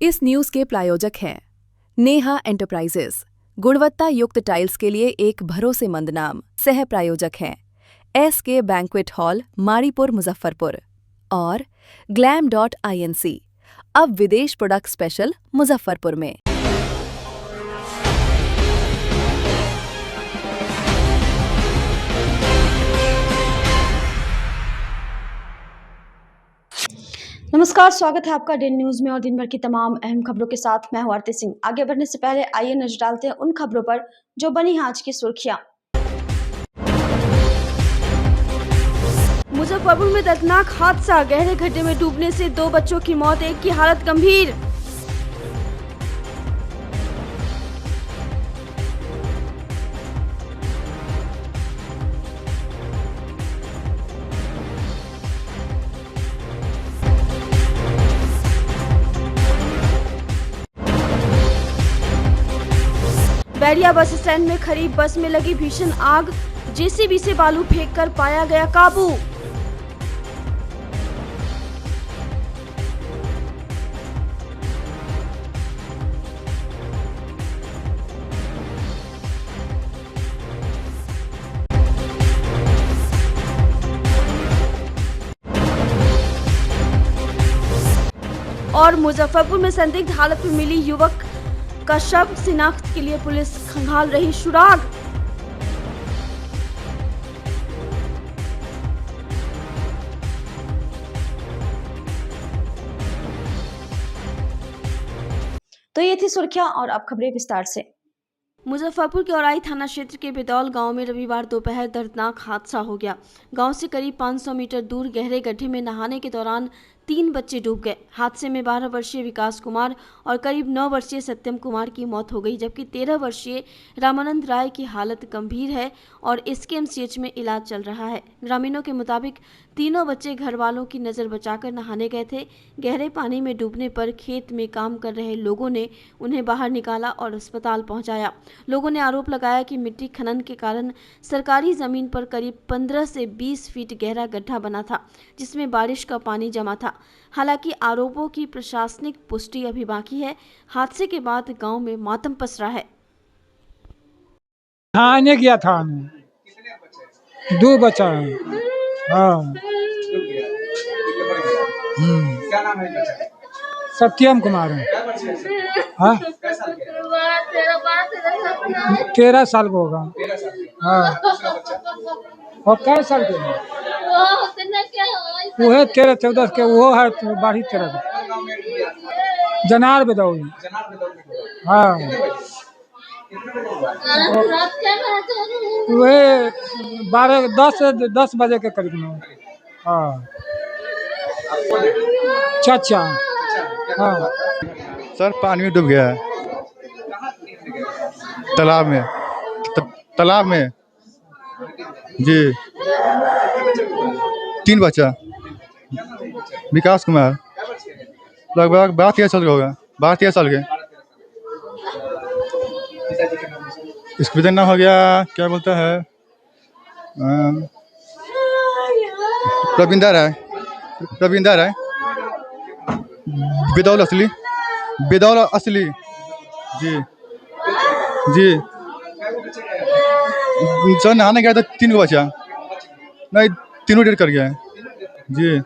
इस न्यूज के प्रायोजक हैं नेहा एंटरप्राइजेस, गुणवत्ता युक्त टाइल्स के लिए एक भरोसेमंद नाम। सह प्रायोजक हैं SK banquet hall, Mauripur, Muzaffarpur और glam.inc, अब विदेश प्रोडक्ट स्पेशल मुजफ्फरपुर में। नमस्कार, स्वागत है आपका डे न्यूज में और दिन भर की तमाम अहम खबरों के साथ मैं हूं आरती सिंह। आगे बढ़ने से पहले आइए नजर डालते हैं उन खबरों पर जो बनी आज की सुर्खियां। मुजफ्फरपुर में दर्दनाक हादसा, गहरे गड्ढे में डूबने से 2 बच्चों की मौत, एक की हालत गंभीर। बैरिया बस स्टैंड में खड़ी बस में लगी भीषण आग, जेसीबी से बालू फेंककर पाया गया काबू। और मुजफ्फरपुर में संदिग्ध हालत में मिली युवक का शव, शिनाख्त के लिए पुलिस खंगाल रही सुराग। तो ये थी सुर्खियां और अब खबरें विस्तार से। मुजफ्फरपुर के औराई थाना क्षेत्र के बेदौल गांव में रविवार दोपहर दर्दनाक हादसा हो गया। गांव से करीब 500 मीटर दूर गहरे गड्ढे में नहाने के दौरान 3 बच्चे डूब गए। हादसे में 12 वर्षीय विकास कुमार और करीब 9 वर्षीय सत्यम कुमार की मौत हो गई, जबकि 13 वर्षीय रामानंद राय की हालत गंभीर है और SKMCH में इलाज चल रहा है। ग्रामीणों के मुताबिक तीनों बच्चे घर वालों की नज़र बचाकर नहाने गए थे। गहरे पानी में डूबने पर खेत में काम कर रहे लोगों ने उन्हें बाहर निकाला और अस्पताल पहुंचाया। लोगों ने आरोप लगाया कि मिट्टी खनन के कारण सरकारी जमीन पर करीब 15 से 20 फीट गहरा गड्ढा बना था, जिसमें बारिश का पानी जमा था। हालांकि आरोपों की प्रशासनिक पुष्टि अभी बाकी है। हादसे के बाद गांव में मातम पसरा है। आने गया था, 2 बच्चा है। हाँ। क्या नाम है बच्चा? सत्यम कुमार है। हाँ, 13 साल का होगा। हाँ। और कै साल के? वो है 13-14 के, वो है 12-13 के। जनार बेदौल। हाँ, वह 12-10 बजे के करीब में। हाँ, चाचा। हाँ सर, पानी में डूब गया है, तालाब में। तालाब में जी। 3 बच्चा। विकास कुमार लगभग 12-13 साल का होगा। 12-13 साल के। इसका पिता नाम हो गया, क्या बोलता है, रविंदर है। बेदौल असली। जी जी। सर नहाने गया था, 3 बच्चा नहीं, तीनों डेट कर गया है जी।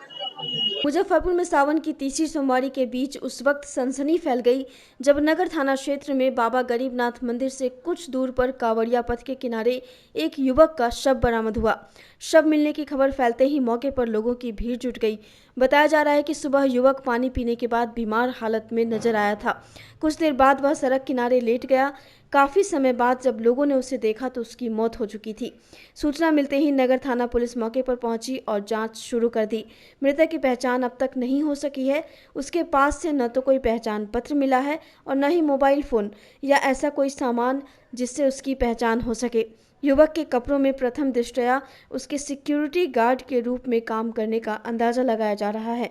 मुजफ्फरपुर में सावन की तीसरी सोमवारी के बीच उस वक्त सनसनी फैल गई जब नगर थाना क्षेत्र में बाबा गरीबनाथ मंदिर से कुछ दूर पर कांवड़िया पथ के किनारे एक युवक का शव बरामद हुआ। शव मिलने की खबर फैलते ही मौके पर लोगों की भीड़ जुट गई। बताया जा रहा है कि सुबह युवक पानी पीने के बाद बीमार हालत में नजर आया था। कुछ देर बाद वह सड़क किनारे लेट गया। काफी समय बाद जब लोगों ने उसे देखा तो उसकी मौत हो चुकी थी। सूचना मिलते ही नगर थाना पुलिस मौके पर पहुंची और जांच शुरू कर दी। मृतक की पहचान अब तक नहीं हो सकी है। उसके पास से न तो कोई पहचान पत्र मिला है और न ही मोबाइल फोन या ऐसा कोई सामान जिससे उसकी पहचान हो सके। युवक के कपड़ों में प्रथम दृष्टया उसके सिक्योरिटी गार्ड के रूप में काम करने का अंदाजा लगाया जा रहा है।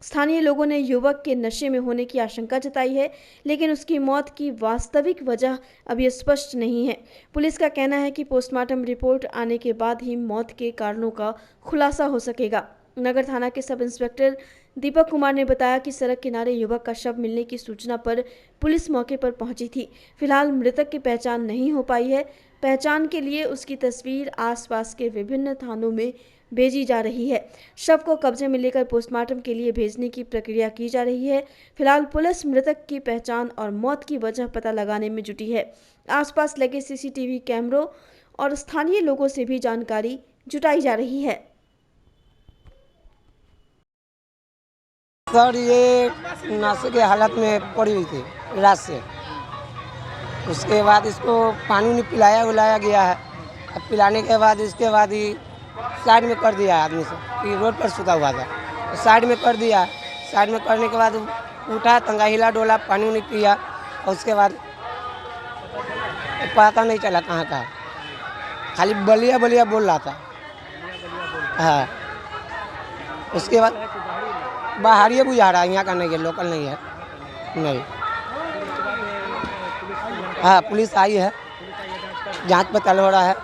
स्थानीय लोगों ने युवक के नशे में होने की आशंका जताई है, लेकिन उसकी मौत की वास्तविक वजह अभी स्पष्ट नहीं है। पुलिस का कहना है कि पोस्टमार्टम रिपोर्ट आने के बाद ही मौत के कारणों का खुलासा हो सकेगा। नगर थाना के सब इंस्पेक्टर दीपक कुमार ने बताया कि सड़क किनारे युवक का शव मिलने की सूचना पर पुलिस मौके पर पहुंची थी। फिलहाल मृतक की पहचान नहीं हो पाई है। पहचान के लिए उसकी तस्वीर आसपास के विभिन्न थानों में भेजी जा रही है। शव को कब्जे में लेकर पोस्टमार्टम के लिए भेजने की प्रक्रिया की जा रही है। फिलहाल पुलिस मृतक की पहचान और मौत की वजह पता लगाने में जुटी है। आसपास लगे सीसीटीवी कैमरों और स्थानीय लोगों से भी जानकारी जुटाई जा रही है। सर ये नाशे के हालत में पड़ी हुई थी रात से। उसके बाद इसको पानी नहीं पिलाया गया है। अब पिलाने के बाद इसके बाद ही साइड में कर दिया आदमी से कि रोड पर सुता हुआ था, तो साइड में कर दिया। साइड में करने के बाद उठा, तंगा हिला डोला, पानी नहीं पिया और उसके बाद पता नहीं चला कहाँ का, खाली बलिया बलिया बोल रहा था। हाँ, उसके बाद बाहर ही बुझा रहा है, यहाँ का नहीं है, लोकल नहीं है। नहीं, हाँ पुलिस आई है, जांच पड़ताल हो रहा है।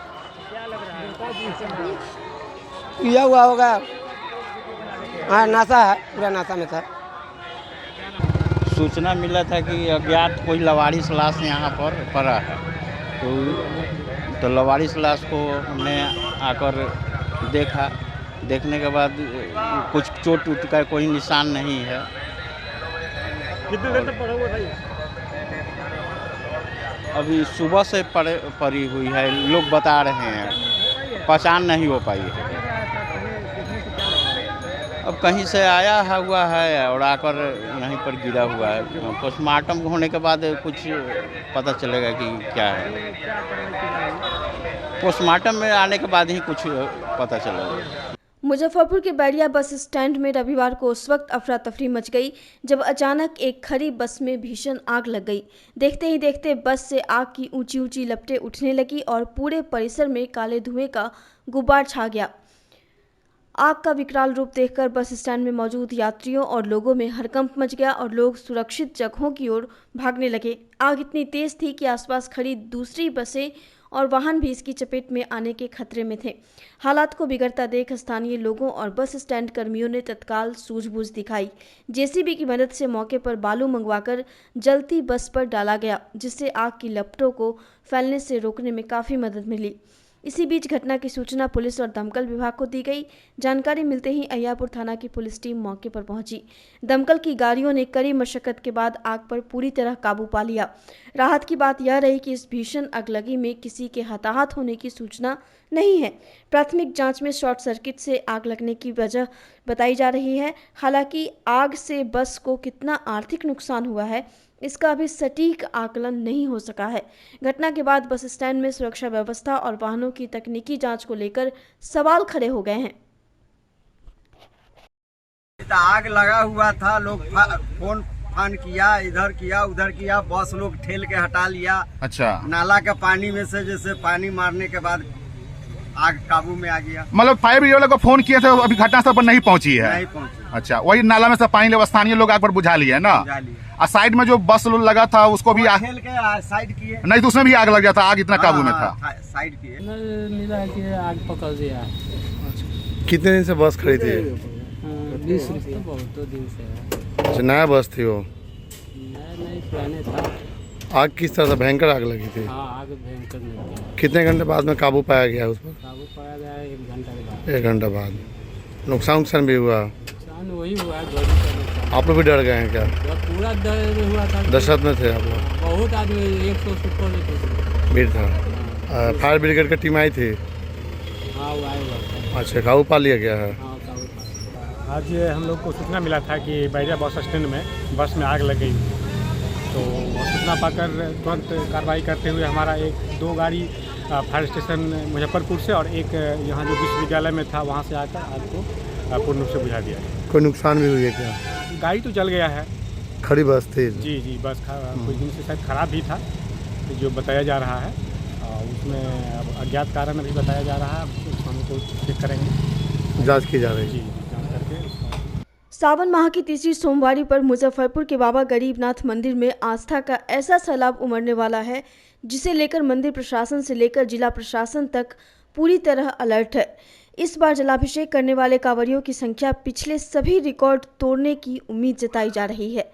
पिया हुआ होगा, हाँ नशा है, पूरा नशा में था। सूचना मिला था कि अज्ञात कोई लवारिस लाश यहाँ पर पड़ा है, तो लवारिस लाश को हमने आकर देखा। देखने के बाद कुछ चोट उट का कोई निशान नहीं है। कितनी देर तक पड़ा हुआ था? अभी सुबह से पड़ी हुई है, लोग बता रहे हैं, पहचान नहीं हो पाई है। अब कहीं से आया हुआ है और आकर यहीं पर गिरा हुआ है। पोस्टमार्टम होने के बाद कुछ पता चलेगा कि क्या है। पोस्टमार्टम में आने के बाद ही कुछ पता चलेगा। मुजफ्फरपुर के बैरिया बस स्टैंड में रविवार को उस वक्त अफरा तफरी मच गई जब अचानक एक खड़ी बस में भीषण आग लग गई। देखते ही देखते बस से आग की ऊंची ऊंची लपटें उठने लगी और पूरे परिसर में काले धुएं का गुब्बार छा गया। आग का विकराल रूप देखकर बस स्टैंड में मौजूद यात्रियों और लोगों में हड़कंप मच गया और लोग सुरक्षित जगहों की ओर भागने लगे। आग इतनी तेज थी कि आसपास खड़ी दूसरी बसें और वाहन भी इसकी चपेट में आने के खतरे में थे। हालात को बिगड़ता देख स्थानीय लोगों और बस स्टैंड कर्मियों ने तत्काल सूझबूझ दिखाई। जेसीबी की मदद से मौके पर बालू मंगवाकर जलती बस पर डाला गया, जिससे आग की लपटों को फैलने से रोकने में काफ़ी मदद मिली। इसी बीच घटना की सूचना पुलिस और दमकल विभाग को दी गई। जानकारी मिलते ही अय्यापुर थाना की पुलिस टीम मौके पर पहुंची। दमकल की गाड़ियों ने कड़ी मशक्कत के बाद आग पर पूरी तरह काबू पा लिया। राहत की बात यह रही कि इस भीषण अगलगी में किसी के हताहत होने की सूचना नहीं है। प्राथमिक जांच में शॉर्ट सर्किट से आग लगने की वजह बताई जा रही है। हालांकि आग से बस को कितना आर्थिक नुकसान हुआ है, इसका अभी सटीक आकलन नहीं हो सका है। घटना के बाद बस स्टैंड में सुरक्षा व्यवस्था और वाहनों की तकनीकी जांच को लेकर सवाल खड़े हो गए हैं। आग लगा हुआ था, लोग फोन फान किया, इधर किया उधर किया, बस लोग ठेल के हटा लिया। अच्छा, नाला के पानी में से जैसे पानी मारने के बाद आग काबू में आ गया। मतलब फायर ब्रिगेड वालों को फोन किया था, अभी घटनास्थल पर नहीं पहुंची है? नहीं पहुंची। अच्छा, वही नाला में से पानी ले स्थानीय लोग आग पर बुझा लिए है ना? बुझा लिए। और साइड में जो बस लगा था उसको भी ठेल के साइड किए। नहीं तो उसमें भी आग लग गया था, आग इतना काबू में था। साइड किए। मिला है कि आग पकड़ दिया। कितने दिन से बस खड़ी थी? 20 तो बहुत दिन से है। अच्छा, नया बस थी वो? नहीं पुराने था। आग किस तरह से भयंकर आग लगी थी? हाँ, आग भयंकर नहीं थी। कितने घंटे बाद में काबू पाया गया उस पर? काबू पाया गया 1 घंटा के बाद। 1 घंटा बाद। नुकसान भी हुआ? नुकसान वही हुआ, गाड़ी का नुकसान। आप लोग भी डर गए हैं क्या? पूरा डर हुआ था। दहशत में थे आप लोग? बहुत आदमी 100 से ऊपर भीड़ था। फायर ब्रिगेड की टीम आई थी? हाँ, वो आए हुआ। अच्छा, काबू पा लिया गया है? हाँ, काबू पा। आज हम लोग को सूचना मिला था कि बैरिया बस स्टैंड में बस में आग लग गई, तो सूचना पाकर तुरंत कार्रवाई करते हुए हमारा 2 गाड़ी फायर स्टेशन मुजफ्फरपुर से और एक यहाँ जो विश्वविद्यालय में था वहाँ से आकर आग को पूर्ण रूप से बुझा दिया। कोई नुकसान भी हुई है क्या? गाड़ी तो जल गया है। खड़ी बस थी? जी, बस कुछ दिन से शायद खराब भी था जो बताया जा रहा है। उसमें अब अज्ञात कारण अभी बताया जा रहा है, हमको चेक करेंगे, जांच की जा रही है। जी, जांच करके। सावन माह की तीसरी सोमवारी पर मुजफ्फरपुर के बाबा गरीबनाथ मंदिर में आस्था का ऐसा सैलाब उमड़ने वाला है, जिसे लेकर मंदिर प्रशासन से लेकर जिला प्रशासन तक पूरी तरह अलर्ट है। इस बार जलाभिषेक करने वाले कांवरियों की संख्या पिछले सभी रिकॉर्ड तोड़ने की उम्मीद जताई जा रही है।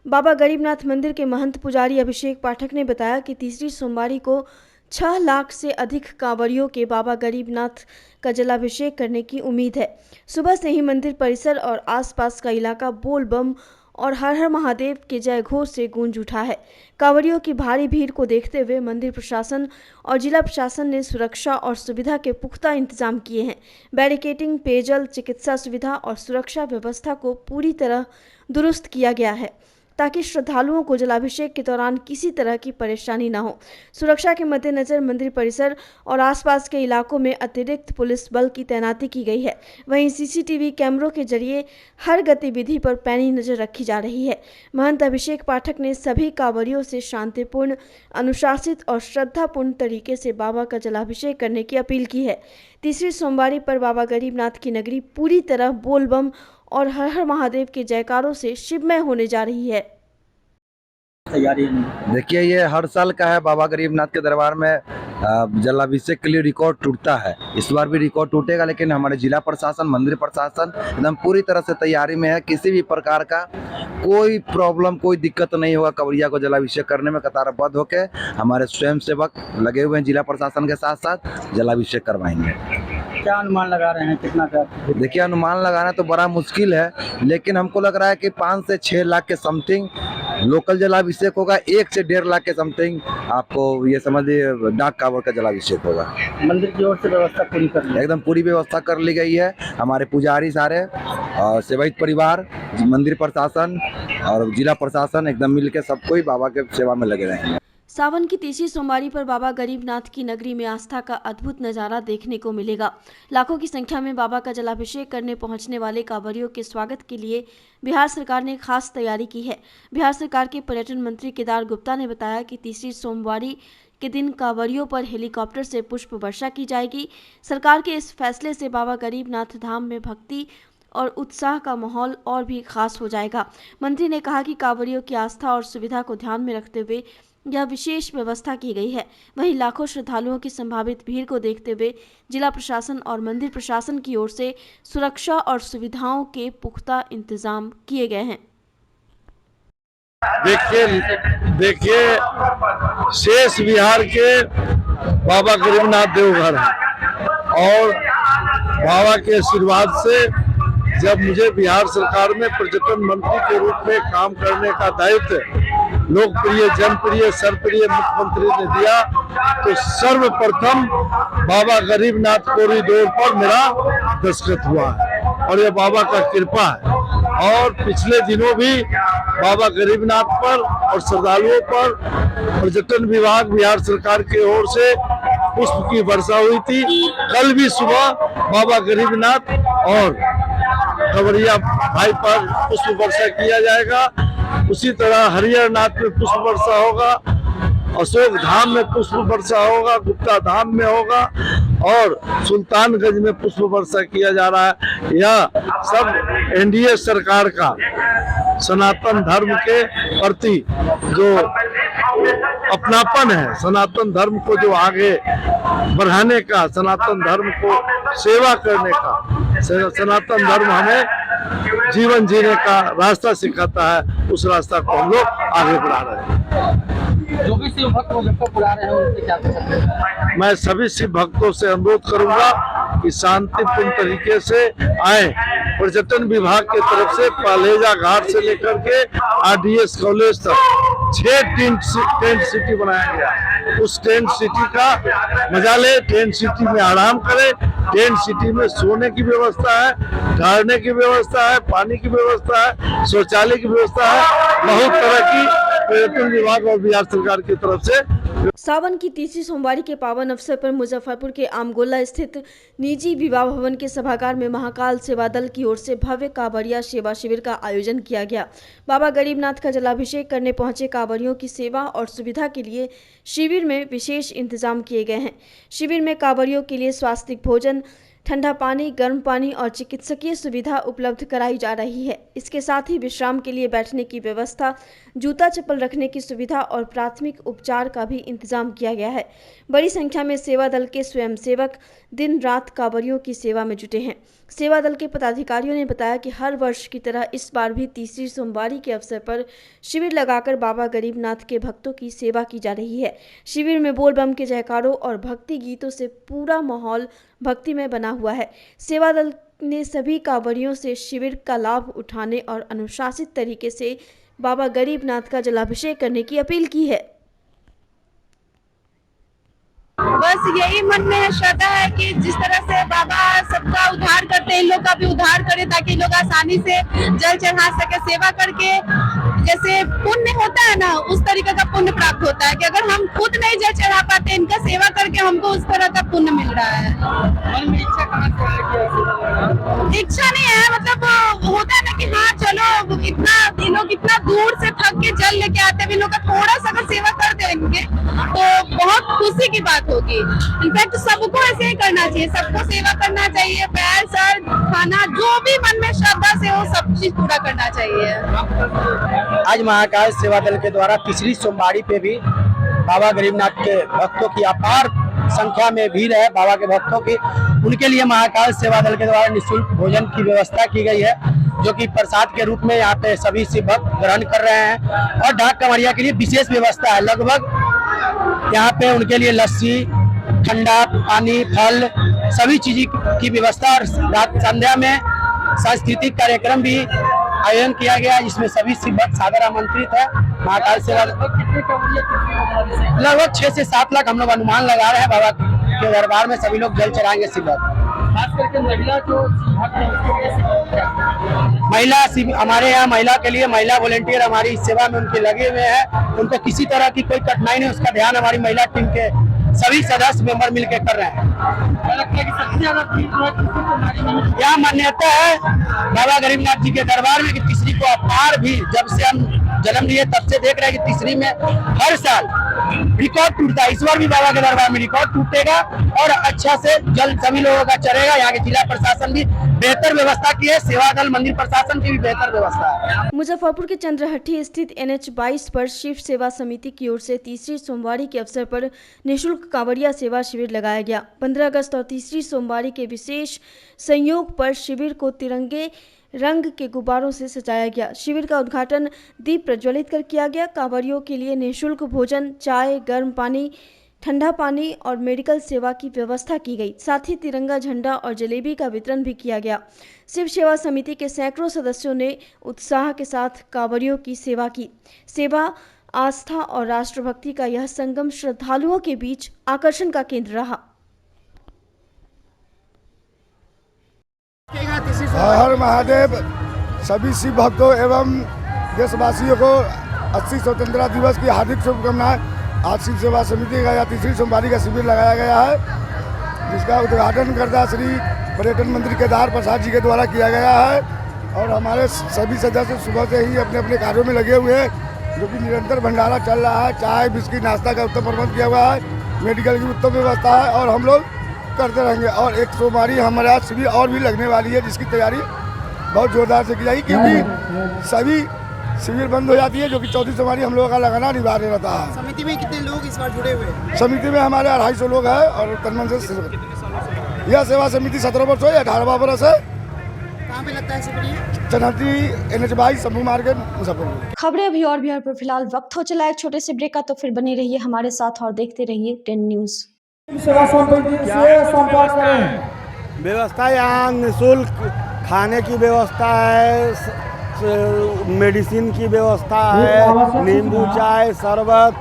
बाबा गरीबनाथ मंदिर के महंत पुजारी अभिषेक पाठक ने बताया कि तीसरी सोमवारी को 6 लाख से अधिक कांवरियों के बाबा गरीबनाथ का जलाभिषेक करने की उम्मीद है। सुबह से ही मंदिर परिसर और आसपास का इलाका बोल बम और हर हर महादेव के जय घोष से गूंज उठा है। कांवरियों की भारी भीड़ को देखते हुए मंदिर प्रशासन और जिला प्रशासन ने सुरक्षा और सुविधा के पुख्ता इंतजाम किए हैं। बैरिकेडिंग, पेयजल, चिकित्सा सुविधा और सुरक्षा व्यवस्था को पूरी तरह दुरुस्त किया गया है ताकि श्रद्धालुओं को जलाभिषेक के दौरान किसी तरह की परेशानी न हो। सुरक्षा के मद्देनजर मंदिर परिसर और आसपास के इलाकों में अतिरिक्त पुलिस बल की तैनाती की गई है। वहीं सीसीटीवी कैमरों के जरिए हर गतिविधि पर पैनी नजर रखी जा रही है। महंत अभिषेक पाठक ने सभी कांवरियों से शांतिपूर्ण, अनुशासित और श्रद्धापूर्ण तरीके से बाबा का जलाभिषेक करने की अपील की है। तीसरी सोमवारी पर बाबा गरीबनाथ की नगरी पूरी तरह बोल बम और हर हर महादेव के जयकारों से शिवमय होने जा रही है। देखिए, ये हर साल का है। बाबा गरीबनाथ के दरबार में जलाभिषेक के लिए रिकॉर्ड टूटता है। इस बार भी रिकॉर्ड टूटेगा, लेकिन हमारे जिला प्रशासन, मंदिर प्रशासन एकदम पूरी तरह से तैयारी में है। किसी भी प्रकार का कोई प्रॉब्लम, कोई दिक्कत नहीं होगा। कांवरिया को जलाभिषेक करने में कतारबद्ध होकर हमारे स्वयं सेवक लगे हुए हैं। जिला प्रशासन के साथ साथ जलाभिषेक करवाएंगे। क्या अनुमान लगा रहे हैं, कितना का? देखिए, अनुमान लगाना तो बड़ा मुश्किल है, लेकिन हमको लग रहा है कि 5 से 6 लाख के समथिंग लोकल जलाभिषेक होगा। 1 से 1.5 लाख के समथिंग आपको ये समझिए डाक कांवड़ का जलाभिषेक होगा। मंदिर की ओर से व्यवस्था पूरी कर ली, एकदम पूरी व्यवस्था कर ली गई है। हमारे पुजारी सारे और सेवायत परिवार, मंदिर प्रशासन और जिला प्रशासन एकदम मिलकर सब कोई बाबा के सेवा में लगे रहेंगे। सावन की तीसरी सोमवारी पर बाबा गरीबनाथ की नगरी में आस्था का अद्भुत नजारा देखने को मिलेगा। लाखों की संख्या में बाबा का जलाभिषेक करने पहुंचने वाले कांवरियों के स्वागत के लिए बिहार सरकार ने खास तैयारी की है। बिहार सरकार के पर्यटन मंत्री केदार गुप्ता ने बताया कि तीसरी सोमवारी के दिन कांवरियों पर हेलीकॉप्टर से पुष्प वर्षा की जाएगी। सरकार के इस फैसले से बाबा गरीबनाथ धाम में भक्ति और उत्साह का माहौल और भी खास हो जाएगा। मंत्री ने कहा कि कांवरियों की आस्था और सुविधा को ध्यान में रखते हुए यह विशेष व्यवस्था की गई है। वहीं लाखों श्रद्धालुओं की संभावित भीड़ को देखते हुए जिला प्रशासन और मंदिर प्रशासन की ओर से सुरक्षा और सुविधाओं के पुख्ता इंतजाम किए गए हैं। देखिए, शेष बिहार के बाबा गरीबनाथ देवघर है और बाबा के आशीर्वाद से जब मुझे बिहार सरकार में पर्यटन मंत्री के रूप में काम करने का दायित्व लोकप्रिय, जनप्रिय, सर्वप्रिय मुख्यमंत्री ने दिया, तो सर्वप्रथम बाबा गरीबनाथ कॉरिडोर पर मेरा दस्तखत हुआ है और ये बाबा का कृपा है। और पिछले दिनों भी बाबा गरीबनाथ पर और श्रद्धालुओं पर पर्यटन विभाग बिहार सरकार की ओर से पुष्प की वर्षा हुई थी। कल भी सुबह बाबा गरीबनाथ और कांवरिया भाई पर पुष्प वर्षा किया जाएगा। उसी तरह हरिहरनाथ में पुष्प वर्षा होगा, अशोक धाम में पुष्प वर्षा होगा, गुप्ता धाम में होगा और सुल्तानगंज में पुष्प वर्षा किया जा रहा है। यह सब एनडीए सरकार का सनातन धर्म के प्रति जो अपनापन है, सनातन धर्म को जो आगे बढ़ाने का, सनातन धर्म को सेवा करने का, सनातन धर्म हमें जीवन जीने का रास्ता सिखाता है। उस रास्ता को हम लोग आगे बढ़ा रहे हैं। जो भी शिव भक्त मुजफ्फरपुर बुला रहे हैं उनसे क्या करें? मैं सभी शिव भक्तों से अनुरोध करूंगा कि शांतिपूर्ण तरीके से आए। पर्यटन विभाग की तरफ से पालेजा घाट से लेकर के आरडीएस कॉलेज तक 6 टेंट सिटी बनाया गया। उस टेंट सिटी का मजा ले, टेंट सिटी में आराम करें। टेंट सिटी में सोने की व्यवस्था है, ठहरने की व्यवस्था है, पानी की व्यवस्था है, शौचालय की व्यवस्था है। बहुत तरह की पर्यटन विभाग और बिहार सरकार की तरफ से। सावन की तीसरी सोमवारी के पावन अवसर पर मुजफ्फरपुर के आमगोला स्थित निजी विवाह भवन के सभागार में महाकाल सेवा दल की ओर से भव्य कांवरिया सेवा शिविर का आयोजन किया गया। बाबा गरीबनाथ का जलाभिषेक करने पहुंचे कांवरियों की सेवा और सुविधा के लिए शिविर में विशेष इंतजाम किए गए हैं। शिविर में कांवरियों के लिए स्वास्थ्य भोजन, ठंडा पानी, गर्म पानी और चिकित्सकीय सुविधा उपलब्ध कराई जा रही है। इसके साथ ही विश्राम के लिए बैठने की व्यवस्था, जूता चप्पल रखने की सुविधा और प्राथमिक उपचार का भी इंतजाम किया गया है। बड़ी संख्या में सेवा दल के स्वयंसेवक दिन रात कांवरियों की सेवा में जुटे हैं। सेवा दल के पदाधिकारियों ने बताया कि हर वर्ष की तरह इस बार भी तीसरी सोमवारी के अवसर पर शिविर लगाकर बाबा गरीबनाथ के भक्तों की सेवा की जा रही है। शिविर में बोल बम के जयकारों और भक्ति गीतों से पूरा माहौल भक्तिमय बना हुआ है। सेवा दल ने सभी कांवरियों से शिविर का लाभ उठाने और अनुशासित तरीके से बाबा गरीबनाथ का जलाभिषेक करने की अपील की है। बस यही मन में श्रद्धा है कि जिस तरह से बाबा सबका उद्धार करते हैं, इन लोग का भी उद्धार करें ताकि लोग आसानी से जल चढ़ा सके। सेवा करके जैसे पुण्य होता है ना, उस तरीके का पुण्य प्राप्त होता है कि अगर हम खुद नहीं जल चढ़ा पाते, इनका सेवा करके हमको उस तरह का पुण्य मिल रहा है। मन में इच्छा कहाँ से आई कि इच्छा नहीं है, मतलब होता है ना कि हाँ चलो इतना लोग इतना दूर से थक के जल लेके आते हैं, इन लोग का थोड़ा सा अगर सेवा कर देंगे तो बहुत खुशी की बात होगी। इनफैक्ट सबको ऐसे ही करना चाहिए, सबको सेवा करना चाहिए। पैर सर खाना जो भी मन में श्रद्धा से हो, सब चीज पूरा करना चाहिए। आज महाकाल सेवा दल के द्वारा तीसरी सोमवारी पे भी बाबा गरीबनाथ के भक्तों की अपार संख्या में भीड़ है। बाबा के भक्तों की, उनके लिए महाकाल सेवा दल के द्वारा निःशुल्क भोजन की व्यवस्था की गई है, जो कि प्रसाद के रूप में यहाँ पे सभी शिव भक्त ग्रहण कर रहे हैं। और डाक कमरिया के लिए विशेष व्यवस्था है। लगभग यहाँ पे उनके लिए लस्सी, ठंडा पानी, फल, सभी चीज की व्यवस्था। और रात संध्या में सांस्कृतिक कार्यक्रम भी आयोजन किया गया, जिसमें सभी शिव भक्त सादर आमंत्रित है। महाकाल सेवा लगभग 6 से 7 लाख हम लोग अनुमान लगा रहे हैं। बाबा के दरबार में सभी लोग जल चढ़ाएंगे शिव भक्त। खास करके महिला जो महिला हमारे यहाँ महिला के लिए महिला वॉलेंटियर हमारी इस सेवा में उनके लगे हुए हैं। उनको किसी तरह की कोई कठिनाई नहीं, उसका ध्यान हमारी महिला टीम के सभी सदस्य मेंबर मिलकर कर रहे हैं। यह मान्यता है बाबा गरीबनाथ जी के दरबार में कि तीसरी को अपार भी, जब से हम जन्म लिए तब से देख रहे हैं कि तीसरी में हर साल रिकॉर्ड टूटता है। इस बार भी बाबा के दरबार में रिकॉर्ड टूटेगा और अच्छा से जल सभी लोगों का चढ़ेगा। यहाँ के जिला प्रशासन भी बेहतर व्यवस्था की है, सेवा दल मंदिर प्रशासन की भी बेहतर व्यवस्था है। मुजफ्फरपुर के चंद्रहट्टी स्थित NH 22 पर शिव सेवा समिति की ओर से तीसरी सोमवारी के अवसर पर निःशुल्क कांवड़िया सेवा शिविर लगाया गया। 15 अगस्त और तीसरी सोमवारी के विशेष संयोग पर शिविर को तिरंगे रंग के गुब्बारों से सजाया गया। शिविर का उद्घाटन दीप प्रज्वलित कर किया गया। कांवड़ियों के लिए निःशुल्क भोजन, चाय, गर्म पानी, ठंडा पानी और मेडिकल सेवा की व्यवस्था की गई। साथ ही तिरंगा झंडा और जलेबी का वितरण भी किया गया। शिव सेवा समिति के सैकड़ों सदस्यों ने उत्साह के साथ कांवड़ियों की सेवा की। सेवा, आस्था और राष्ट्रभक्ति का यह संगम श्रद्धालुओं के बीच आकर्षण का केंद्र रहा। हर महादेव। सभी शिव भक्तों एवं देशवासियों को 80 स्वतंत्रता दिवस की हार्दिक शुभकामनाएं। आज शिव सेवा समिति का तीसरी सोमवारी का शिविर लगाया गया है, जिसका उद्घाटन करता श्री पर्यटन मंत्री केदार प्रसाद जी के द्वारा किया गया है। और हमारे सभी सदस्य सुबह से ही अपने अपने कार्यों में लगे हुए हैं, जो कि निरंतर भंडारा चल रहा है। चाय, बिस्किट, नाश्ता का उत्तम प्रबंध किया हुआ है, मेडिकल की उत्तम व्यवस्था है और हम लोग करते रहेंगे। और एक सोमवारी हमारे यहाँ शिविर और भी लगने वाली है, जिसकी तैयारी बहुत जोरदार से की जाएगी, क्योंकि सभी शिविर बंद हो जाती है, जो कि चौथी सोमवारी हम लोगों का लगाना अनिवार्य रहता है। समिति में कितने लोग इस बार जुड़े हुए हैं? समिति में हमारे 250 लोग हैं और तनमन से यह सेवा समिति 17 वर्ष है, 18वां वर्ष है। कहाँ पे लगता है शिविर? Chandrahatti NH 22 Shambhu market Muzaffarpur. खबरें अभी और बिहार पर फिलहाल वक्त हो चला है छोटे से ब्रेक का, तो फिर बने रहिए हमारे साथ और देखते रहिए 10 न्यूज। व्यवस्था यहाँ निःशुल्क खाने की व्यवस्था है, मेडिसिन की व्यवस्था है, नींबू चाय, शरबत,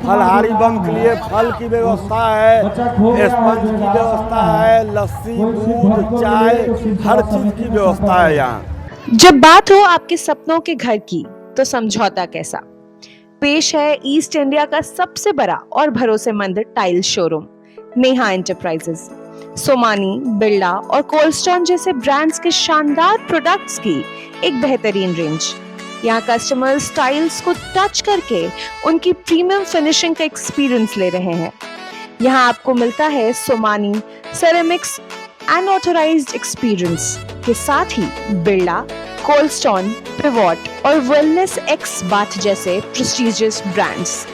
फलहारी बम के लिए फल की व्यवस्था है, स्पंज की व्यवस्था है, लस्सी, दूध, चाय, हर चीज की व्यवस्था है यहाँ। जब बात हो आपके सपनों के घर की, तो समझौता कैसा। पेश है ईस्ट इंडिया का सबसे बड़ा और भरोसेमंद tile showroom Neha enterprises. Somani, Birla और कोल्डस्टोन जैसे ब्रांड्स के शानदार प्रोडक्ट्स की एक बेहतरीन रेंज। यहाँ कस्टमर्स टाइल्स को टच करके उनकी प्रीमियम फिनिशिंग का एक्सपीरियंस ले रहे हैं। यहाँ आपको मिलता है सोमानी, सेरेमिक्स, अनऑथराइज्ड एक्सपीरियंस के साथ ही बिरला, कोल्डस्टोन, पिवॉट और वेलनेस एक्स बाथ जैसे prestigious brands,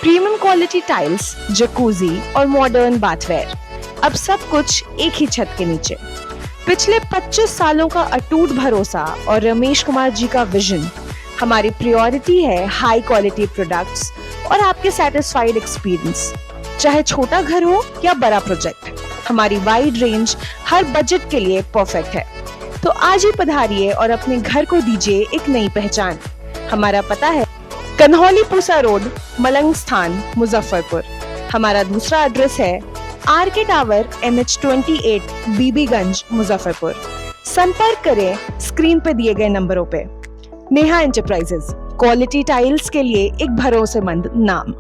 premium quality tiles, jacuzzi और मॉडर्न बाथवेयर, अब सब कुछ एक ही छत के नीचे। पिछले 25 सालों का अटूट भरोसा और रमेश कुमार जी का विजन, हमारी प्रायोरिटी है हाई क्वालिटी प्रोडक्ट्स और आपके सेटिस्फाइड एक्सपीरियंस। चाहे छोटा घर हो या बड़ा प्रोजेक्ट, हमारी वाइड रेंज हर बजट के लिए परफेक्ट है। तो आज ही पधारिए और अपने घर को दीजिए एक नई पहचान। हमारा पता है कन्हौली पूसा रोड, मलंग स्थान, मुजफ्फरपुर। हमारा दूसरा एड्रेस है R K tower, NH28, Bibiganj, Muzaffarpur. संपर्क करें स्क्रीन पे दिए गए नंबरों पे। नेहा एंटरप्राइजेज, क्वालिटी टाइल्स के लिए एक भरोसेमंद नाम।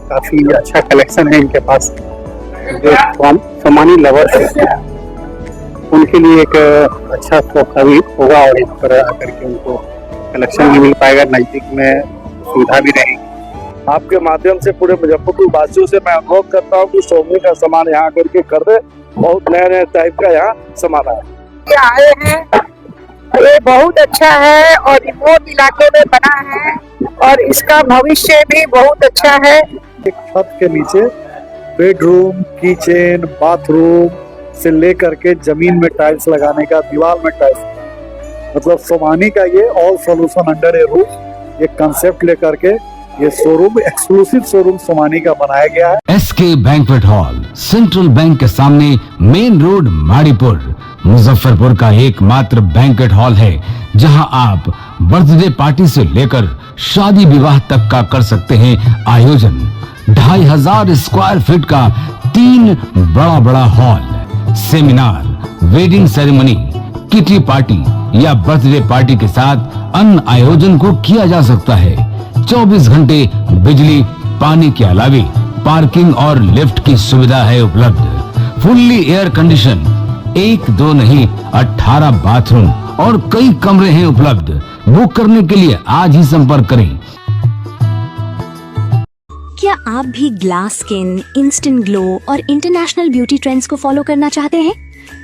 काफी अच्छा कलेक्शन है इनके पास। जो सोमानी लवर्स हैं उनके लिए एक अच्छा मौका भी होगा और यहाँ पर आकर के उनको कलेक्शन भी मिल पाएगा, नजदीक में सुविधा भी रहेगी। आपके माध्यम से पूरे मुजफ्फरपुर वासियों से मैं अनुरोध करता हूँ कि सोमनी का सामान यहाँ आकर के खरीदे। बहुत नया नया टाइप का यहाँ सामान आया आए हैं, ये बहुत अच्छा है और रिमोट इलाके में बना है और इसका भविष्य भी बहुत अच्छा है। एक छत के नीचे बेडरूम, किचन, बाथरूम से लेकर के जमीन में टाइल्स लगाने का, दीवार में टाइल्स, मतलब सोमानी का ये ऑल सॉल्यूशन अंडर ए रूफ, ये कंसेप्ट लेकर के ये शोरूम, एक्सक्लूसिव शोरूम सोमानी का बनाया गया है। SK banquet hall, central bank के सामने, मेन रोड, माड़ीपुर, मुजफ्फरपुर का एकमात्र बैंक्वेट हॉल है जहां आप बर्थडे पार्टी से लेकर शादी विवाह तक का कर सकते हैं आयोजन। 2500 स्क्वायर फीट का 3 बड़ा hall, seminar, wedding ceremony, kitty party या बर्थडे पार्टी के साथ अन्य आयोजन को किया जा सकता है। 24 घंटे बिजली पानी के अलावे पार्किंग और लिफ्ट की सुविधा है उपलब्ध। फुल्ली एयर कंडीशन, 1 2 नहीं 18 बाथरूम और कई कमरे हैं उपलब्ध। बुक करने के लिए आज ही संपर्क करें। क्या आप भी ग्लास स्किन, इंस्टेंट ग्लो और इंटरनेशनल ब्यूटी ट्रेंड्स को फॉलो करना चाहते हैं?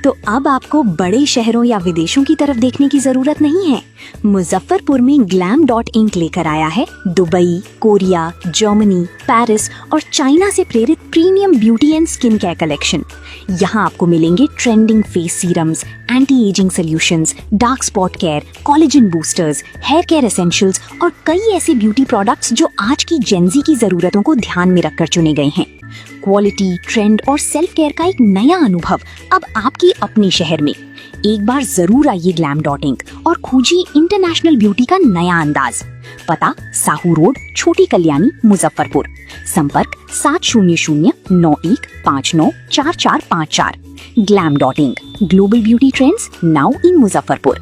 तो अब आपको बड़े शहरों या विदेशों की तरफ देखने की जरूरत नहीं है। मुजफ्फरपुर में glam.inc लेकर आया है दुबई, कोरिया, जर्मनी, पेरिस और चाइना से प्रेरित premium beauty and skin care collection. यहाँ आपको मिलेंगे trending face serums, anti ageing solutions, dark spot care, collagen boosters, hair care essentials और कई ऐसे ब्यूटी प्रोडक्ट्स जो आज की जेंजी की जरूरतों को ध्यान में रखकर चुने गए हैं। क्वालिटी, ट्रेंड और सेल्फ केयर का एक नया अनुभव अब आपकी अपने शहर में। एक बार जरूर आइए glam.inc और खोजिए इंटरनेशनल ब्यूटी का नया अंदाज। पता साहू रोड, छोटी कल्याणी, मुजफ्फरपुर। संपर्क 700915944454। glam.inc, global beauty trends now in Muzaffarpur.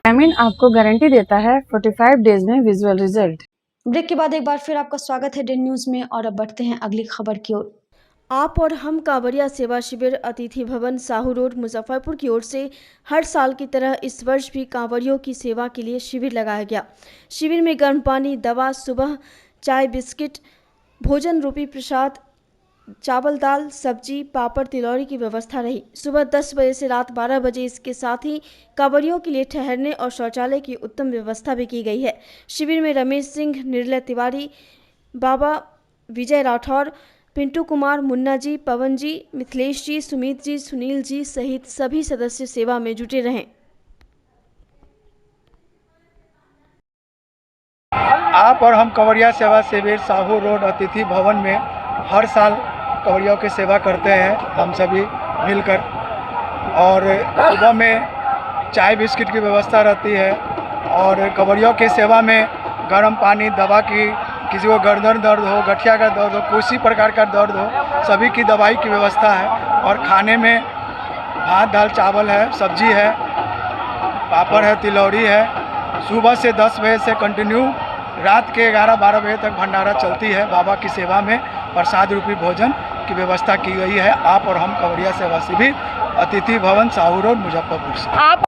आपको गारंटी देता है 45 डेज में विजुअल रिजल्ट। ब्रेक के बाद एक बार फिर आपका स्वागत है डेन न्यूज में और अब बढ़ते हैं अगली खबर की ओर। आप और हम कांवरिया सेवा शिविर अतिथि भवन साहू रोड मुजफ्फरपुर की ओर से हर साल की तरह इस वर्ष भी कांवरियों की सेवा के लिए शिविर लगाया गया। शिविर में गर्म पानी, दवा, सुबह चाय, बिस्किट, भोजन रूपी प्रसाद, चावल, दाल, सब्जी, पापड़, तिलौरी की व्यवस्था रही। सुबह 10 बजे से रात 12 बजे इसके साथ ही कांवरियों के लिए ठहरने और शौचालय की उत्तम व्यवस्था भी की गई है। शिविर में रमेश सिंह, निर्लय तिवारी, बाबा विजय राठौर, पिंटू कुमार, मुन्ना जी, पवन जी, मिथिलेश जी, सुमित जी, सुनील जी सहित सभी सदस्य सेवा में जुटे रहे। आप और हम कांवरिया सेवा शिविर साहू रोड अतिथि भवन में हर साल कांवरियों की सेवा करते हैं हम सभी मिलकर। और सुबह में चाय बिस्किट की व्यवस्था रहती है और कांवरियों की सेवा में गर्म पानी, दवा की, किसी को गर्दन दर्द हो, गठिया का दर्द हो, किसी प्रकार का दर्द हो, सभी की दवाई की व्यवस्था है। और खाने में भात, दाल, चावल है, सब्जी है, पापड़ है, तिलौरी है। सुबह से 10 बजे से कंटिन्यू रात के 11-12 बजे तक भंडारा चलती है। बाबा की सेवा में प्रसाद रूपी भोजन की व्यवस्था की गई है। आप और हम कांवरिया सेवा शिविर अतिथि भवन साहू रोड मुजफ्फरपुर से। आप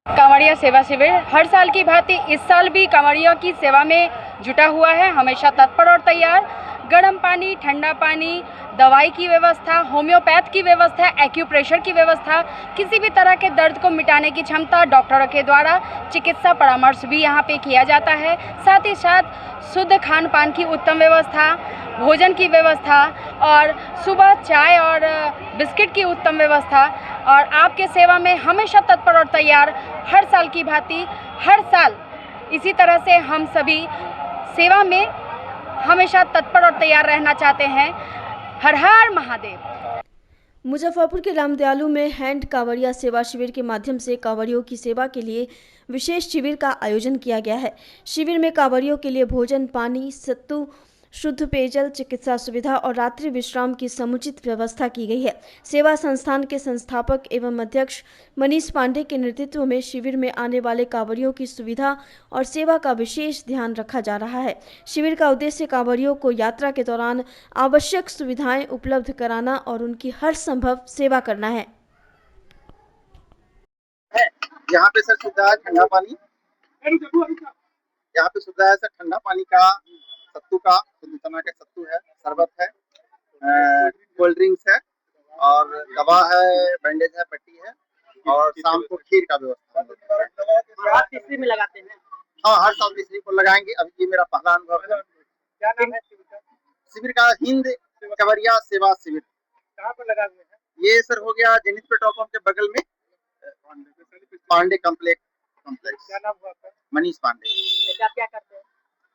कांवरिया सेवा शिविर हर साल की भांति इस साल भी कांवरियों की सेवा में जुटा हुआ है, हमेशा तत्पर और तैयार। गर्म पानी, ठंडा पानी, दवाई की व्यवस्था, होम्योपैथ की व्यवस्था, एक्यूप्रेशर की व्यवस्था, किसी भी तरह के दर्द को मिटाने की क्षमता डॉक्टरों के द्वारा चिकित्सा परामर्श भी यहाँ पे किया जाता है। साथ ही साथ शुद्ध खान पान की उत्तम व्यवस्था, भोजन की व्यवस्था और सुबह चाय और बिस्किट की उत्तम व्यवस्था और आपके सेवा में हमेशा तत्पर और तैयार, हर साल की भांति हर साल इसी तरह से हम सभी सेवा में हमेशा तत्पर और तैयार रहना चाहते हैं। हर हर महादेव। मुजफ्फरपुर के रामदयालु में हैंड कांवड़िया सेवा शिविर के माध्यम से कांवड़ियों की सेवा के लिए विशेष शिविर का आयोजन किया गया है। शिविर में कांवड़ियों के लिए भोजन, पानी, सत्तू, शुद्ध पेयजल, चिकित्सा सुविधा और रात्रि विश्राम की समुचित व्यवस्था की गई है। सेवा संस्थान के संस्थापक एवं अध्यक्ष मनीष पांडे के नेतृत्व में शिविर में आने वाले कांवड़ियों की सुविधा और सेवा का विशेष ध्यान रखा जा रहा है। शिविर का उद्देश्य कांवड़ियों को यात्रा के दौरान आवश्यक सुविधाएं उपलब्ध कराना और उनकी हर संभव सेवा करना है। यहाँ पे सर सुविधा है ठंडा पानी, यहाँ पे सुविधा है सर ठंडा पानी का, सत्तू का, तना का सत्तू है, शरबत है, कोल्ड ड्रिंक्स है और दवा है, बैंडेज है, पट्टी है और शाम को खीर का व्यवस्था है। आप तीसरी में लगाते हैं? हाँ, हर साल तीसरी को लगाएंगे। अभी ये मेरा पहला अनुभव है। क्या नाम है शिविर का? हिंद कांवड़िया सेवा शिविर। कहाँ पर लगा हुए हैं? ये सर हो गया जेनिथ पेट्रोल पंप के बगल में पांडे कॉम्प्लेक्स। क्या नाम हुआ आपका? मनीष पांडे। आप क्या करते हैं?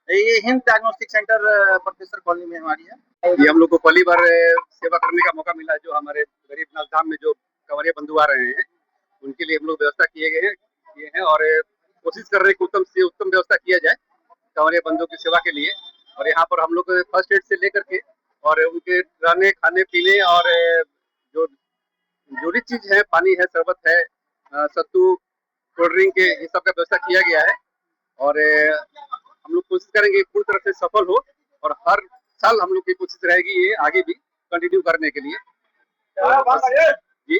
ये Hind diagnostic centre professor colony में हमारी है। ये हम लोग को पहली बार सेवा करने का मौका मिला। जो हमारे गरीबनाथ धाम में जो कांवड़िया बंधु आ रहे हैं उनके लिए हम लोग व्यवस्था किए हैं और कोशिश कर रहे हैं कि उत्तम से उत्तम व्यवस्था किया जाए कांवड़िया बंधुओं की सेवा के लिए। और यहाँ पर हम लोग फर्स्ट एड से लेकर के और उनके रहने, खाने पीने और जो जरूरी चीज है, पानी है, शरबत है, सत्तू, कोल्ड ड्रिंक के, ये सब का व्यवस्था किया गया है। और हम लोग कोशिश करेंगे पूरी तरह से सफल हो और हर साल हम लोग की कोशिश रहेगी ये आगे भी कंटिन्यू करने के लिए। जी,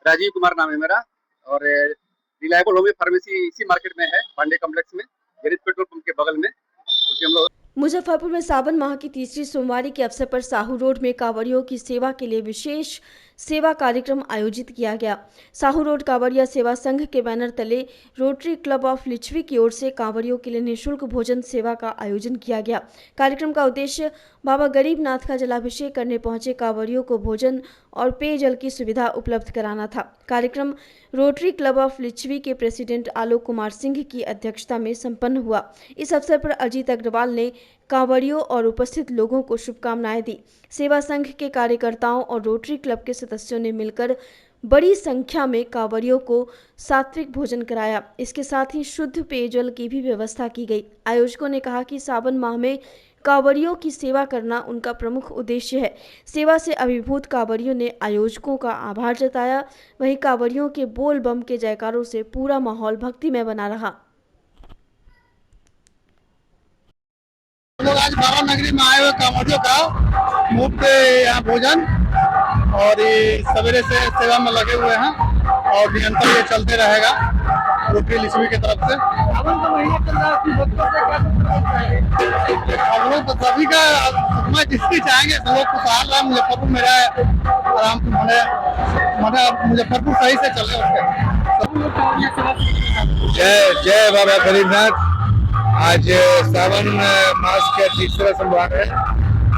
राजीव कुमार नाम है मेरा और रिलायबल होम्यो फार्मेसी इसी मार्केट में है, पांडे कॉम्प्लेक्स में, जेनिथ पेट्रोल पंप के बगल में। हम लोग मुजफ्फरपुर में सावन माह की तीसरी सोमवारी के अवसर पर साहू रोड में कांवड़ियों की सेवा के लिए विशेष सेवा कार्यक्रम आयोजित किया गया। साहू रोड कांवड़िया सेवा संघ के बैनर तले रोटरी क्लब ऑफ लिच्छवी की ओर से कांवड़ियों के लिए निःशुल्क भोजन सेवा का आयोजन किया गया। कार्यक्रम का उद्देश्य बाबा गरीबनाथ का जलाभिषेक करने पहुंचे कांवड़ियों को भोजन और पेयजल की सुविधा उपलब्ध कराना था। कार्यक्रम रोटरी क्लब ऑफ लिच्छवी के प्रेसिडेंट आलोक कुमार सिंह की अध्यक्षता में संपन्न हुआ। इस अवसर पर अजीत अग्रवाल ने कांवड़ियों और उपस्थित लोगों को शुभकामनाएं दी। सेवा संघ के कार्यकर्ताओं और रोटरी क्लब के सदस्यों ने मिलकर बड़ी संख्या में कांवड़ियों को सात्विक भोजन कराया। इसके साथ ही शुद्ध पेयजल की भी व्यवस्था की गई। आयोजकों ने कहा कि सावन माह में कांवड़ियों की सेवा करना उनका प्रमुख उद्देश्य है। सेवा से अभिभूत कांवड़ियों ने आयोजकों का आभार जताया। वहीं कांवड़ियों के बोल बम के जयकारों से पूरा माहौल भक्तिमय बना रहा। लोग आज बाबा नगरी में आए हुए कांवड़ियों का मुफ्त यहाँ भोजन और ये सवेरे से सेवा में लगे हुए हैं और निरंतर ये चलते रहेगा रोटरी लिच्छवी की तरफ से। हम लोग तो सभी का मैं जिसकी चाहेंगे सब लोग खुशहाल रहे, मुजफ्फरपुर में रहे, आराम से मुजफ्फरपुर सही से चले उसके। जय बाबा गरीबनाथ। आज सावन मास का तीसरा सोमवार है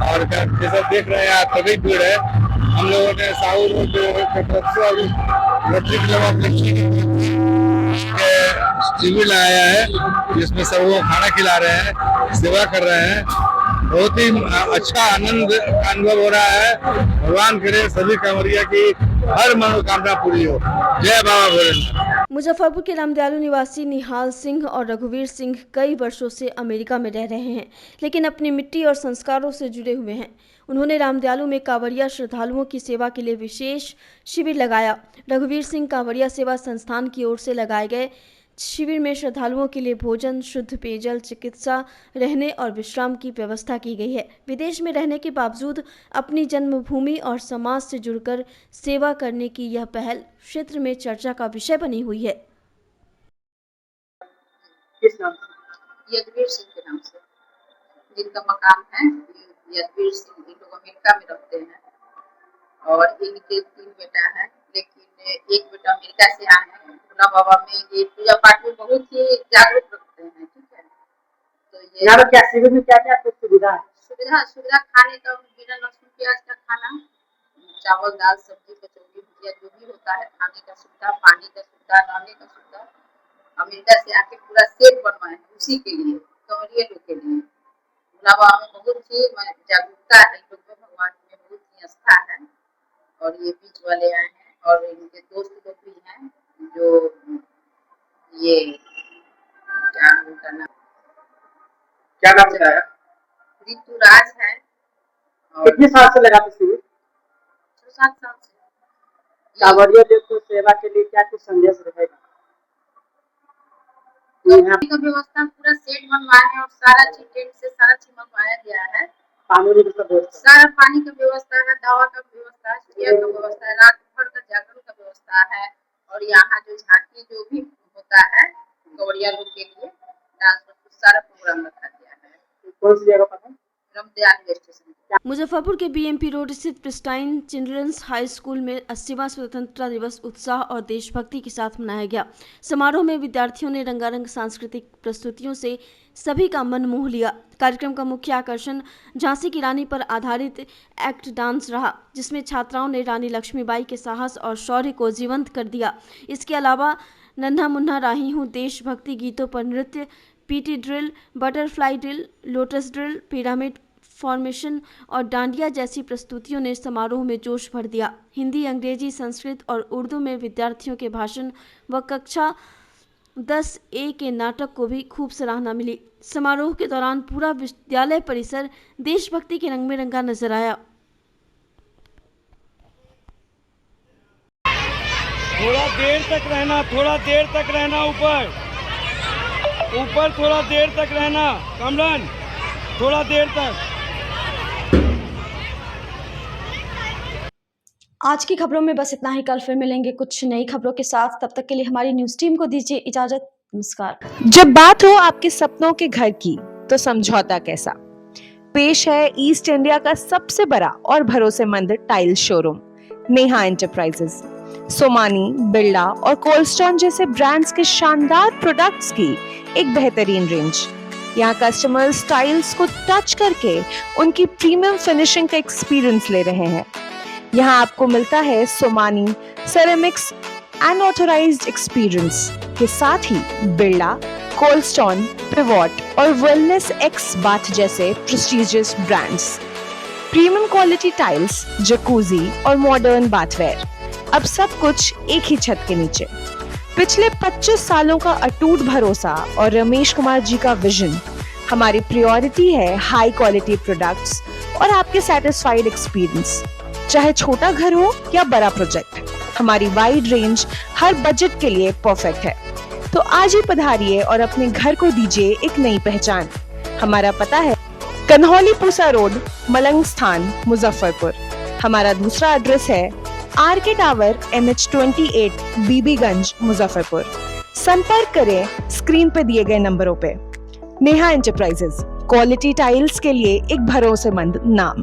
और जैसा देख रहे हैं आप सभी भीड़ है। हम लोगों ने साहू रोड के तरफ से और रोटरी क्लब ऑफ लिच्छवी के शिविर लगाया है जिसमें सबको खाना खिला रहे हैं, सेवा कर रहे हैं। बहुत ही अच्छा आनंद का अनुभव हो रहा है। भगवान करे सभी कांवड़िया की हर मनोकामना पूरी हो। जय बाबा भोलेनाथ। मुजफ्फरपुर के रामदयालु निवासी निहाल सिंह और रघुवीर सिंह कई वर्षों से अमेरिका में रह रहे हैं, लेकिन अपनी मिट्टी और संस्कारों से जुड़े हुए हैं। उन्होंने रामदयालु में कांवड़िया श्रद्धालुओं की सेवा के लिए विशेष शिविर लगाया। रघुवीर सिंह कांवड़िया सेवा संस्थान की ओर से लगाए गए शिविर में श्रद्धालुओं के लिए भोजन, शुद्ध पेयजल, चिकित्सा, रहने और विश्राम की व्यवस्था की गई है। विदेश में रहने के बावजूद अपनी जन्मभूमि और समाज से जुड़कर सेवा करने की यह पहल क्षेत्र में चर्चा का विषय बनी हुई है। किस नाम से? यज्ञवीर सिंह के नाम से, जिनका मकान है यदवीर सिंह, इन लोग अमेरिका में रहते हैं और इनके 3 बेटा है, लेकिन एक बेटा अमेरिका से आए हैं। भोला बाबा में ये पूजा पाठ में बहुत ही जागरूक रखते हैं। ठीक है, तो ये यहाँ पर क्या शिविर में क्या क्या सुविधा है? सुविधा खाने का बिना लहसुन प्याज का खाना, चावल दाल सब्जी कचौड़ी भुजिया जो भी होता है, खाने का सुविधा, पानी का सुविधा, रहने का सुविधा। अमेरिका से आके पूरा सेट बनवाए उसी के लिए, कंवरिया लोग के लिए। भोला बाबा में बहुत ही जागरूकता है, लोग में भगवान में बहुत ही आस्था है। और ये बीच वाले आए हैं और इनके दोस्त लोग भी हैं, जो ये क्या उनका नाम, क्या नाम बताया? ऋतुराज है। कितने साल से लगाते शिविर? 6-7 साल से। कांवरिया लोग को सेवा के लिए क्या कुछ संदेश रहेगा? पानी का व्यवस्था पूरा सेट बनवाए हैं और सारा चीज टेंट से सारा चीज मंगवाया गया है। कानूनी व्यवस्था, सारा पानी का व्यवस्था है, दवा का व्यवस्था है, सुइया का व्यवस्था है, रात भर का जागरण का व्यवस्था है। और यहाँ जो झांकी जो भी होता है गौड़िया लोग के लिए डांस सारा प्रोग्राम रखा गया है। कौन सी जगह पर है? रमदयाल स्टेशन। मुजफ्फरपुर के बीएमपी रोड स्थित प्रिस्टाइन चिल्ड्रंस हाई स्कूल में 80वां स्वतंत्रता दिवस उत्साह और देशभक्ति के साथ मनाया गया। समारोह में विद्यार्थियों ने रंगारंग सांस्कृतिक प्रस्तुतियों से सभी का मन मोह लिया। कार्यक्रम का मुख्य आकर्षण झांसी की रानी पर आधारित एक्ट डांस रहा, जिसमें छात्राओं ने रानी लक्ष्मीबाई के साहस और शौर्य को जीवंत कर दिया। इसके अलावा नन्हा मुन्ना राही हूँ देशभक्ति गीतों पर नृत्य, PT drill, butterfly drill, lotus drill, pyramid formation और डांडिया जैसी प्रस्तुतियों ने समारोह में जोश भर दिया। हिंदी, अंग्रेजी, संस्कृत और उर्दू में विद्यार्थियों के भाषण व कक्षा 10A के नाटक को भी खूब सराहना मिली। समारोह के दौरान पूरा विद्यालय परिसर देशभक्ति के रंग में रंगा नजर आया। थोड़ा देर तक रहना, थोड़ा देर तक रहना, ऊपर थोड़ा देर तक रहना, कमरन थोड़ा देर तक। आज की खबरों में बस इतना ही। कल फिर मिलेंगे कुछ नई खबरों के साथ। तब तक के लिए हमारी न्यूज टीम को दीजिए इजाजत। नमस्कार। जब बात हो आपके सपनों के घर की, तो समझौता कैसा। पेश है ईस्ट इंडिया का सबसे बड़ा और भरोसेमंद tile showroom Neha enterprises. Somani, Birla और कोल्डस्टोन जैसे ब्रांड्स के शानदार प्रोडक्ट्स की एक बेहतरीन रेंज। यहाँ कस्टमर्स टाइल्स को टच करके उनकी प्रीमियम फिनिशिंग का एक्सपीरियंस ले रहे हैं। यहाँ आपको मिलता है सोमानी सेरेमिक्स अनऑथराइज्ड एक्सपीरियंस के साथ ही बिरला, कोल्डस्टोन, पिवॉट और वेलनेस एक्स बाथ जैसे prestigious brands. Premium quality tiles, jacuzzi और मॉडर्न बाथवेयर, अब सब कुछ एक ही छत के नीचे। पिछले 25 सालों का अटूट भरोसा और रमेश कुमार जी का विजन। हमारी प्रायोरिटी है हाई क्वालिटी प्रोडक्ट्स और आपके सेटिस्फाइड एक्सपीरियंस। चाहे छोटा घर हो या बड़ा प्रोजेक्ट, हमारी वाइड रेंज हर बजट के लिए परफेक्ट है। तो आज ही पधारिए और अपने घर को दीजिए एक नई पहचान। हमारा पता है कन्हौली पूसा रोड, मलंग स्थान, मुजफ्फरपुर। हमारा दूसरा एड्रेस है R K tower, MH28, Bibiganj, Muzaffarpur. संपर्क करें स्क्रीन पे दिए गए नंबरों पे। नेहा एंटरप्राइजेस, क्वालिटी टाइल्स के लिए एक भरोसेमंद नाम।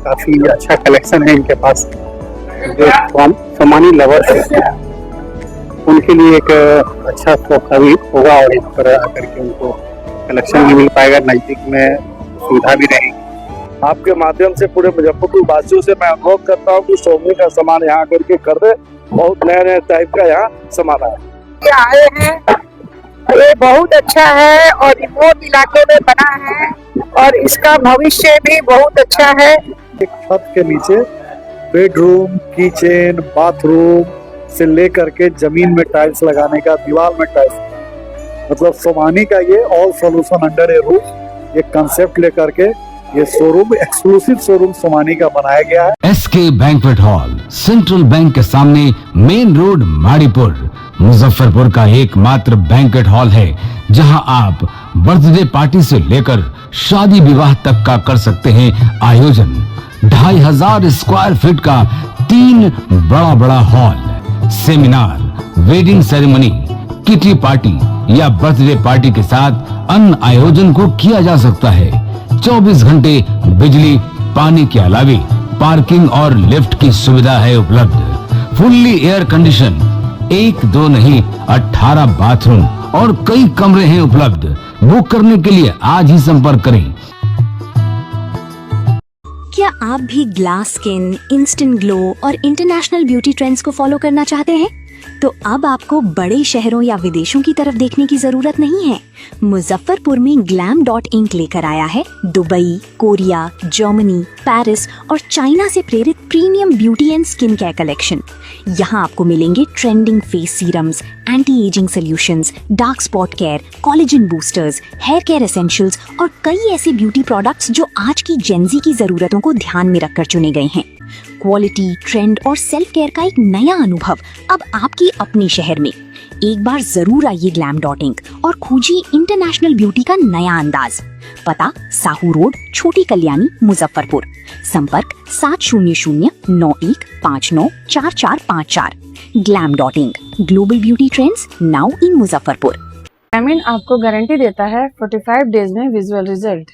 काफी अच्छा कलेक्शन है इनके पास। जो सोमानी लवर्स हैं उनके लिए एक अच्छा मौका भी होगा और इस पर आकर के उनको कलेक्शन भी मिल पाएगा, नजदीक में सुविधा भी रहेगी। आपके माध्यम से पूरे मुजफ्फरपुर वासियों से मैं अनुरोध करता हूँ कि सोमनी का सामान यहाँ करके कर दे। बहुत नया नया टाइप का यहाँ सामान आया। आए हैं, ये बहुत अच्छा है और रिमोट इलाकों में बना है और इसका भविष्य भी बहुत अच्छा है। एक छत के नीचे बेडरूम, किचन, बाथरूम से लेकर के जमीन में टाइल्स लगाने का, दीवार में टाइल्स, मतलब सोमानी का ये ऑल सॉल्यूशन अंडर ए रूफ, ये कंसेप्ट लेकर के ये शोरूम, एक्सक्लूसिव शोरूम सोमानी का बनाया गया है। SK banquet hall, central bank के सामने, मेन रोड, माड़ीपुर, मुजफ्फरपुर का एकमात्र बैंक्वेट हॉल है जहां आप बर्थडे पार्टी से लेकर शादी विवाह तक का कर सकते हैं आयोजन। 2500 स्क्वायर फीट का 3 बड़ा बड़ा hall, seminar, wedding ceremony, kitty party या बर्थडे पार्टी के साथ अन्य आयोजन को किया जा सकता है। 24 घंटे बिजली पानी के अलावे पार्किंग और लिफ्ट की सुविधा है उपलब्ध। फुल्ली एयर कंडीशन, 1 2 नहीं 18 बाथरूम और कई कमरे हैं उपलब्ध। बुक करने के लिए आज ही संपर्क करें। क्या आप भी ग्लास स्किन, इंस्टेंट ग्लो और इंटरनेशनल ब्यूटी ट्रेंड्स को फॉलो करना चाहते हैं? तो अब आपको बड़े शहरों या विदेशों की तरफ देखने की जरूरत नहीं है। मुजफ्फरपुर में glam.inc लेकर आया है दुबई, कोरिया, जर्मनी, पेरिस और चाइना से प्रेरित premium beauty and skin care collection. यहाँ आपको मिलेंगे trending face serums, anti ageing solutions, dark spot care, collagen boosters, hair care essentials और कई ऐसे ब्यूटी प्रोडक्ट्स जो आज की जेंजी की जरूरतों को ध्यान में रखकर चुने गए हैं। क्वालिटी, ट्रेंड और सेल्फ केयर का एक नया अनुभव अब आपकी अपने शहर में। एक बार जरूर आइए glam.inc और खोजिए इंटरनेशनल ब्यूटी का नया अंदाज। पता साहू रोड, छोटी कल्याणी, मुजफ्फरपुर। संपर्क 700915944454। glam.inc, global beauty trends now in Muzaffarpur. ग्रामीण आपको गारंटी देता है 45 डेज में विजुअल रिजल्ट।